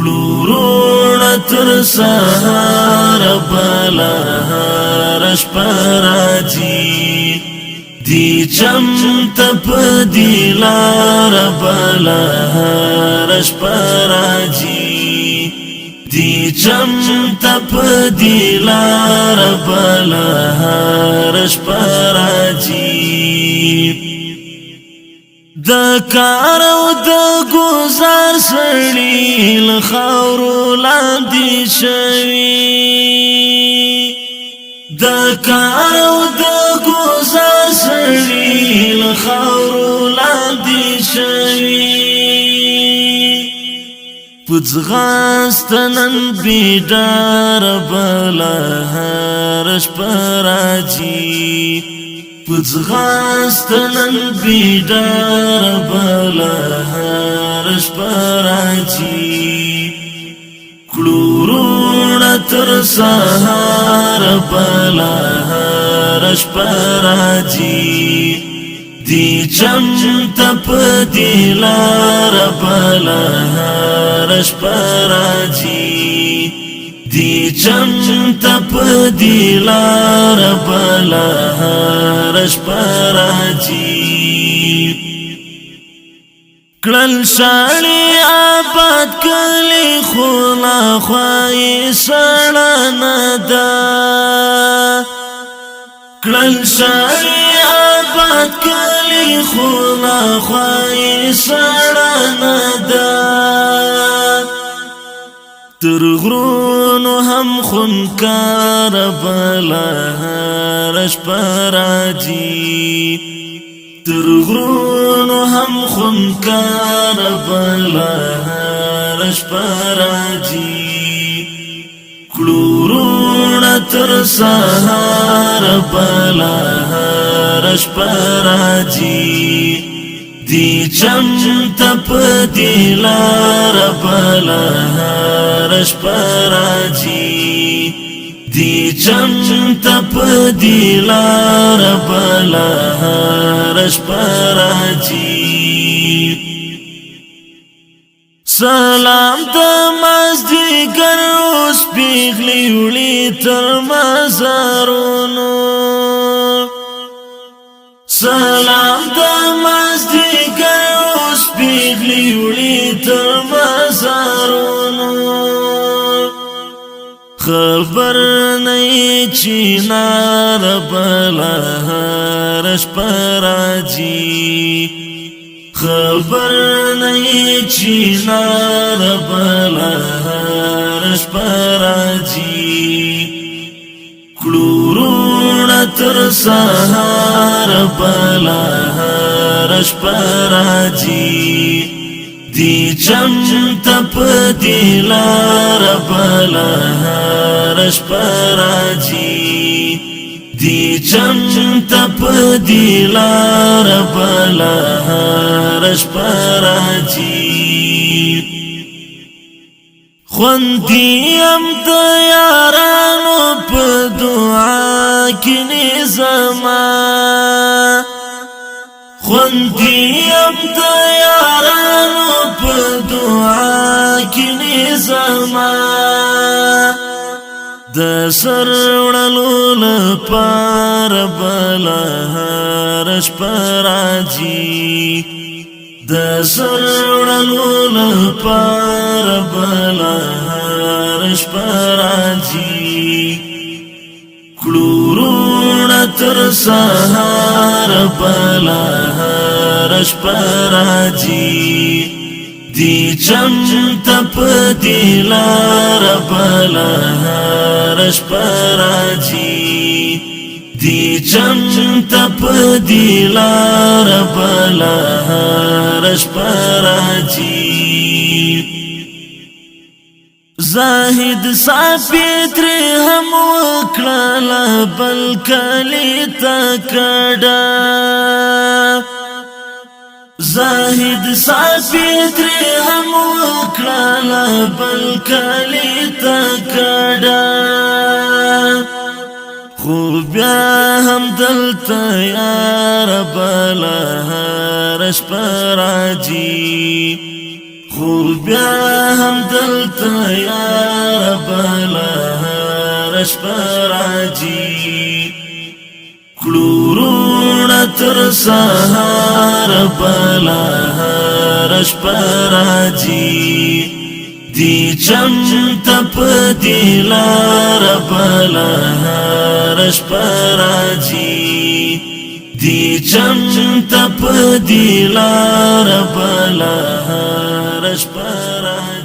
کلورونا تر سهار بلهار شپراجی دی چمتا پا دی لار بلهار شپراجی دی چمتا پا دی لار بلهار شپراجی دا کار او دا گزار سړی لخاورو لاندې شوی دا کار او دا گزار سړی لخاورو لاندې شوی پځغاست نن بیدار بلهار شپراجی پځغاست نن بیدار بلهار شپراجی کلورونا تر سهار بلهار شپراجی دی چمتا پا دی لار بلهار شپراجی دی چمتا پا دی لار بلهار شپراجی کلل شاړي آباد کلی خولا خوای سړانا دا کلل شاړي آباد کلی خولا خوای سړانا دا تر غرونو هم خونکار بلهار شپراجی تر غرونو هم خونکار بلهار شپراجی کلورونا تر سهار بلهار شپراجی دی چمتا پا دی لار بلهار شپراجی دی چمتا پا دی لار بلهار شپراجی سلام دا مازدیگر اوس پیغلی وړي تر مزارونو سلام دا مازدیگر اوس پیغلی وړي تر مزارونو خبر نئی چینار بلهار شپراجی خبر نئی چینار بلهار شپراجی کلورونا تر سهار بلهار شپراجی دی چمتا پا دی لار بلهار شپراجی دی چمتا پا دی لار بلهار شپراجی خوندیم دا یارانو پا دعا کنی زمان خوندیم دا یارانو پا دعا کنی زمان دا سرولو لپار بلهار شپراجی دا سرولو لپار بلهار شپراجی کلورونا تر سهار بلهار شپراجی دی چمتا پا دی لار بلهار شپراجی دی چمتا پا دی لار بلهار شپراجی زاهد صافیتر هم وکړل بل کلی تکړه زاهد صافیتر هم وکړل بل کلی تکړه خو بیا هم دلته یار بلهار شپراجی خو بیا هم دلته یا رب لهر شپه راځي کلورونا تر سهار بلا هر شپه راځي دی چم تپ دی لار بلا هر شپه راځي دی چم تپ دی لار بلا هر شپه راځي